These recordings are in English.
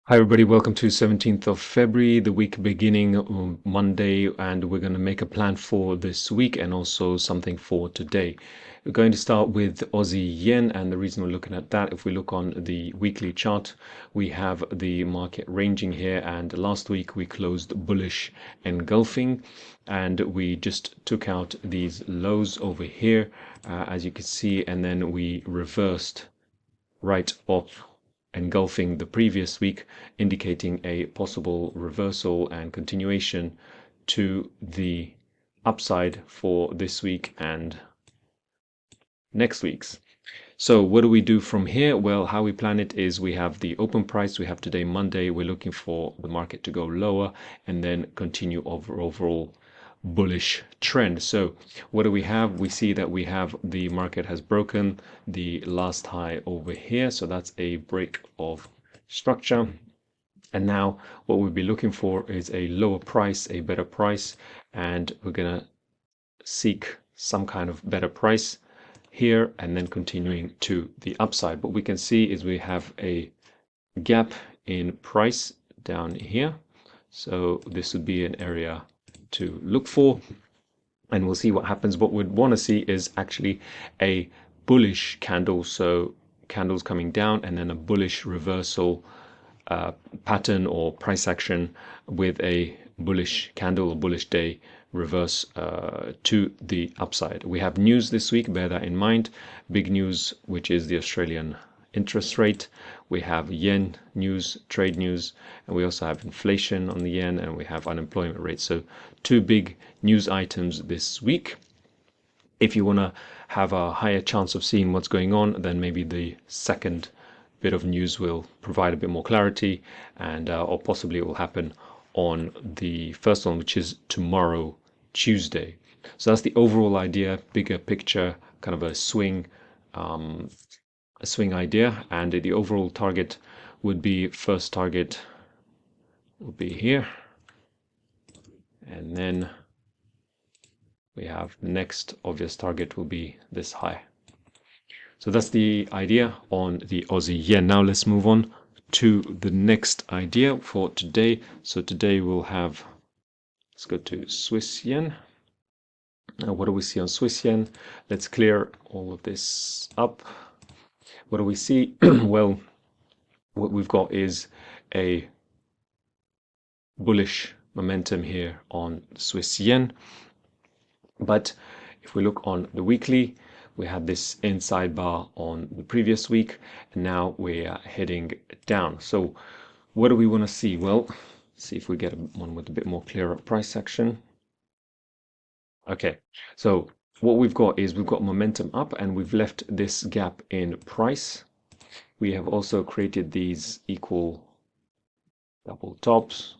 Hi everybody, welcome to 17th of February, the week beginning on Monday, and we're going to make a plan for this week and also something for today. We're going to start with Aussie yen, and the reason we're looking at that, if we look on the weekly chart, we have the market ranging here, and last week we closed bullish engulfing, and we just took out these lows over here, as you can see, and then we reversed right off engulfing the previous week, indicating a possible reversal and continuation to the upside for this week and next week's. So what do we do from here? Well, how we plan it is we have the open price. We have today Monday. We're looking for the market to go lower and then continue overall bullish trend. So what do we have? We see that we have the market has broken the last high over here. So that's a break of structure. And now what we'll be looking for is a lower price, a better price, and we're going to seek some kind of better price here and then continuing to the upside. What we can see is we have a gap in price down here. So this would be an area to look for, and we'll see what happens. What we'd want to see is actually a bullish candle, so candles coming down and then a bullish reversal pattern or price action with a bullish candle or bullish day reverse to the upside. We have news this week, bear that in mind. Big news, which is the Australian interest rate. We have yen news, trade news, and we also have inflation on the yen, and we have unemployment rate. So two big news items this week. If you want to have a higher chance of seeing what's going on, then maybe the second bit of news will provide a bit more clarity, and or possibly it will happen on the first one, which is tomorrow, Tuesday. So that's the overall idea, bigger picture, kind of a swing idea, and the overall target would be, first target would be here, and then we have the next obvious target will be this high. So that's the idea on the Aussie yen. Now let's move on to the next idea for today. So today we'll have, let's go to Swiss yen. Now what do we see on Swiss yen? Let's clear all of this up. What do we see? Well, what we've got is a bullish momentum here on Swiss yen. But if we look on the weekly, we had this inside bar on the previous week, and now we are heading down. So what do we want to see? Well, see if we get one with a bit more clearer price action. Okay, so what we've got is we've got momentum up, and we've left this gap in price. We have also created these equal double tops,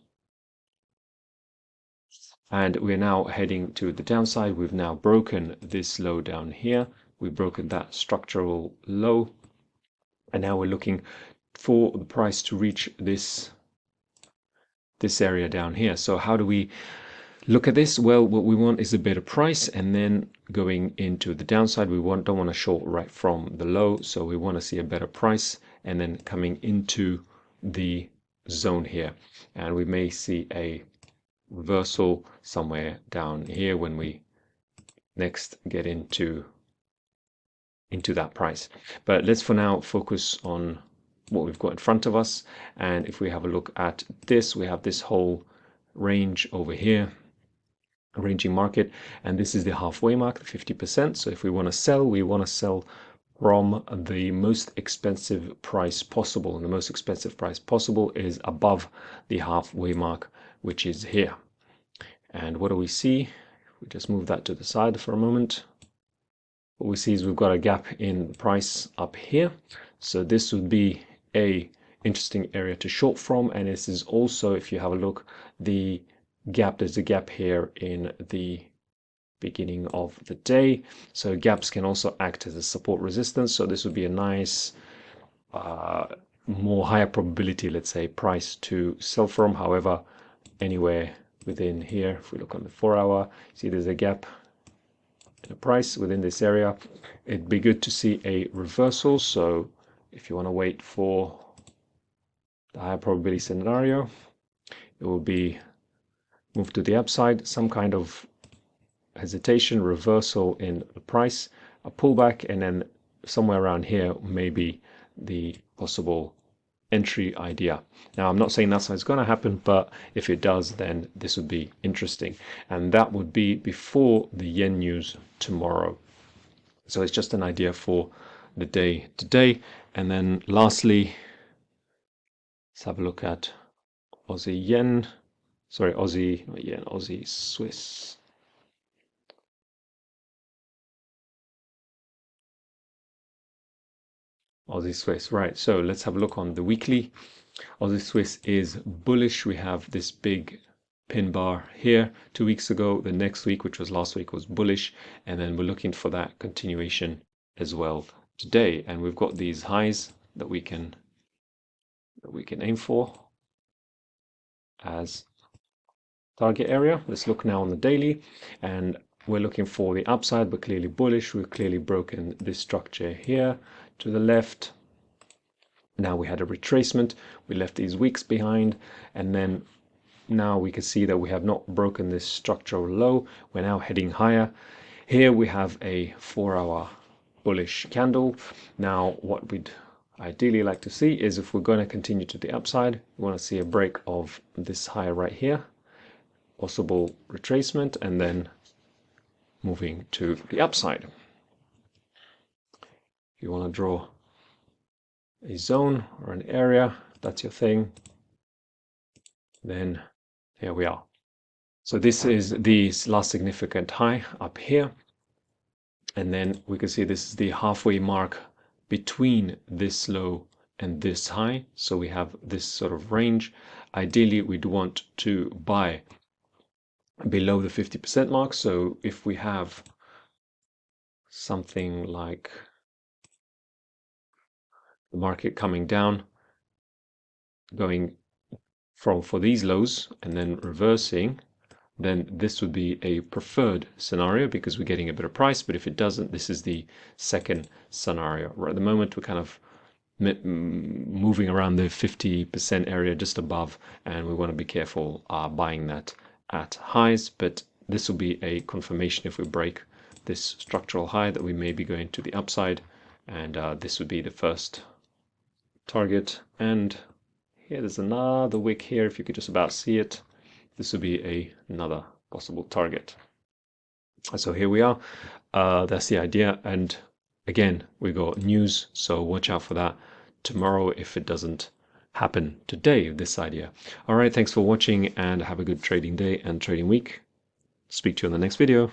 and we're now heading to the downside. We've now broken this low down here. We've broken that structural low, and now we're looking for the price to reach this area down here. So how do we look at this? Well, what we want is a better price, and then going into the downside, we don't want to short right from the low, so we want to see a better price and then coming into the zone here, and we may see a reversal somewhere down here when we next get into that price. But let's for now focus on what we've got in front of us. And if we have a look at this, we have this whole range over here, a ranging market, and this is the halfway mark, the 50%. So if we want to sell, we want to sell from the most expensive price possible, and the most expensive price possible is above the halfway mark, which is here. And what do we see? We just move that to the side for a moment. What we see is we've got a gap in the price up here. So this would be a interesting area to short from. And this is also, if you have a look, the gap, there's a gap here in the beginning of the day. So gaps can also act as a support resistance. So this would be a nice, more higher probability, let's say, price to sell from. However, anywhere within here, if we look on the 4-hour, see there's a gap in a price within this area. It'd be good to see a reversal. So if you want to wait for the higher probability scenario. It will be moved to the upside, some kind of hesitation, reversal in the price, a pullback, and then somewhere around here maybe the possible entry idea. Now, I'm not saying that's how it's going to happen, but if it does, then this would be interesting. And that would be before the yen news tomorrow. So it's just an idea for the day today. And then lastly, let's have a look at Aussie yen. Sorry, Aussie, not yen, Aussie Swiss. Aussie Swiss, right. So let's have a look on the weekly. Aussie Swiss is bullish. We have this big pin bar here 2 weeks ago. The next week, which was last week, was bullish. And then we're looking for that continuation as well today. And we've got these highs that we can aim for as target area. Let's look now on the daily, and we're looking for the upside, but clearly bullish. We've clearly broken this structure here to the left. Now we had a retracement. We left these weeks behind, and then now we can see that we have not broken this structural low. We're now heading higher. Here we have a 4-hour bullish candle. Now what we'd ideally like to see is, if we're going to continue to the upside, we want to see a break of this high right here, possible retracement, and then moving to the upside. If you want to draw a zone or an area, if that's your thing, then here we are. So this is the last significant high up here, and then we can see this is the halfway mark between this low and this high. So we have this sort of range. Ideally, we'd want to buy below the 50% mark. So if we have something like the market coming down, going for these lows and then reversing, then this would be a preferred scenario because we're getting a better price. But if it doesn't, this is the second scenario. Right at the moment, we're kind of moving around the 50% area just above, and we want to be careful buying that at highs. But this will be a confirmation if we break this structural high that we may be going to the upside, and this would be the first target. And here there's another wick here, if you could just about see it. This would be another possible target. So here we are. That's the idea. And again, we got news, so watch out for that tomorrow if it doesn't happen today, this idea. All right, thanks for watching, and have a good trading day and trading week. Speak to you on the next video.